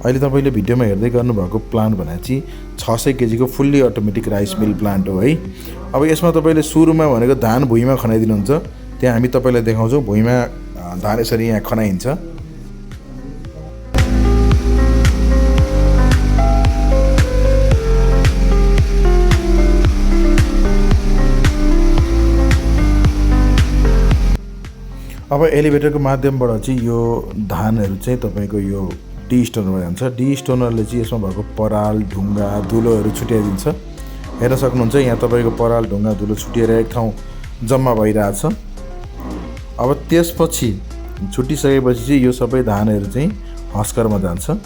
अहिले तपाईँले भिडियोमा हेर्दै गर्नुभएको प्लान्ट भने चाहिँ 600 केजीको fully automatic rice mill plant हो है। अब यसमा तपाईँले सुरुमा भनेको धान भुइँमा खनाइदिनुहुन्छ, त्यहाँ हामी तपाईँलाई देखाउँछौँ भुइँमा धान यसरी यहाँ खनाइन्छ। अब एलिभेटरको माध्यमबाट चाहिँ यो धानहरू चाहिँ तपाईँको यो डी स्टोनरमा जान्छ। डी स्टोनरले चाहिँ यसमा भएको पराल ढुङ्गा धुलोहरू छुट्याइदिन्छ। हेर्न सक्नुहुन्छ यहाँ तपाईँको पराल ढुङ्गा धुलो छुटिएर एक ठाउँ जम्मा भइरहेछ। अब त्यसपछि छुटिसकेपछि चाहिँ यो सबै धानहरू चाहिँ हस्करमा जान्छ।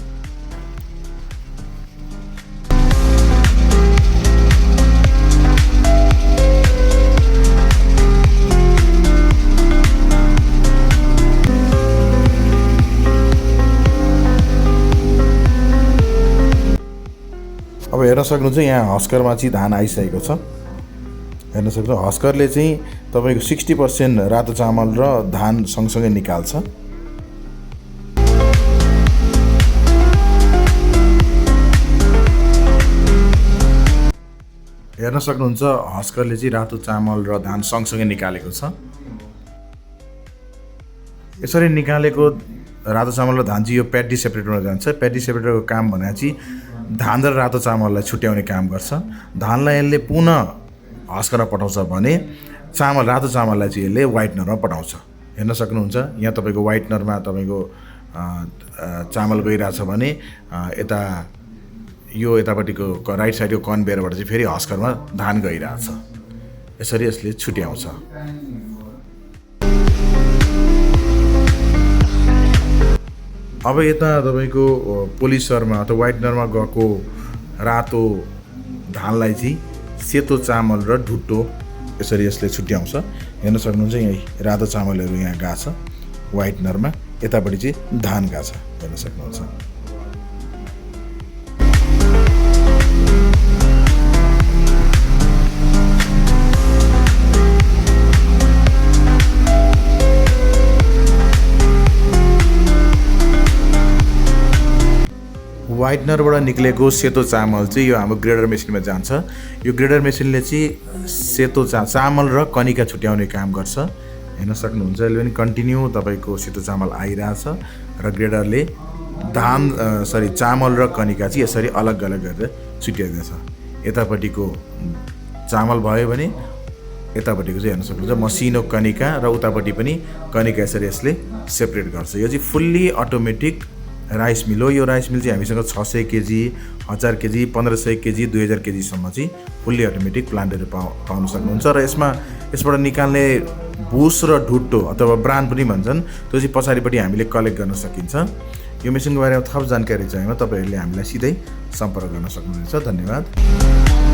अब हेर्न सक्नुहुन्छ यहाँ हस्करमा चाहिँ धान आइसकेको छ। हेर्न सक्नुहुन्छ हस्करले चाहिँ तपाईँको 60% रातो चामल र धान सँगसँगै निकाल्छ। हेर्न सक्नुहुन्छ हस्करले चाहिँ रातो चामल र धान सँगसँगै निकालेको छ। यसरी निकालेको रातो चामल र धान चाहिँ यो प्याडी सेपरेटरमा जान्छ। प्याडी सेपरेटरको काम भने चाहिँ धान र रातो चामललाई छुट्याउने काम गर्छ। धानलाई यसले पुनः हस्करमा पठाउँछ भने रातो चामललाई चाहिँ यसले व्हाइटनरमा पठाउँछ। हेर्न सक्नुहुन्छ यहाँ तपाईँको व्हाइटनरमा तपाईँको चामल गइरहेछ भने यता यो यतापट्टिको राइट साइडको कन्भेयरबाट चाहिँ फेरि हस्करमा धान गइरहेछ। यसरी यसले छुट्याउँछ। अब यता तपाईँको पोलिसरमा अथवा व्हाइटनरमा गएको रातो धानलाई चाहिँ सेतो चामल र ढुट्टो यसरी यसले छुट्याउँछ। हेर्न सक्नुहुन्छ यही रातो चामलहरू यहाँ गएको छ व्हाइटनरमा, यतापट्टि चाहिँ धान गएको छ। हेर्न सक्नुहुन्छ। व्हाइटनरबाट निक्लेको सेतो चामल चाहिँ यो हाम्रो ग्रेडर मेसिनमा जान्छ। यो ग्रेडर मेसिनले चाहिँ सेतो चामल र कनिका छुट्याउने काम गर्छ। हेर्न सक्नुहुन्छ यसले पनि कन्टिन्यू तपाईँको सेतो चामल आइरहेछ र ग्रेडरले चामल र कनिका चाहिँ यसरी अलग अलग गरेर छुट्याइदिन्छ। यतापट्टिको चामल भयो भने यतापट्टिको चाहिँ हेर्न सक्नुहुन्छ मसिनो कनिका र उतापट्टि पनि कनिका यसरी यसले सेपरेट गर्छ। यो चाहिँ फुल्ली अटोमेटिक राइस मिल हो। यो राइस मिल चाहिँ हामीसँग 600 केजी, 1000 केजी, 1500 केजी, 2000 केजीसम्म चाहिँ फुल्ली अटोमेटिक प्लान्टहरू पाउन सक्नुहुन्छ। र यसबाट निकाल्ने भुस र ढुट्टो अथवा ब्रान पनि भन्छन्, त्यो चाहिँ पछाडिपट्टि हामीले कलेक्ट गर्न सकिन्छ। यो मेसिनको बारेमा थप जानकारी चाहिएमा तपाईँहरूले हामीलाई सिधै सम्पर्क गर्न सक्नुहुन्छ। धन्यवाद।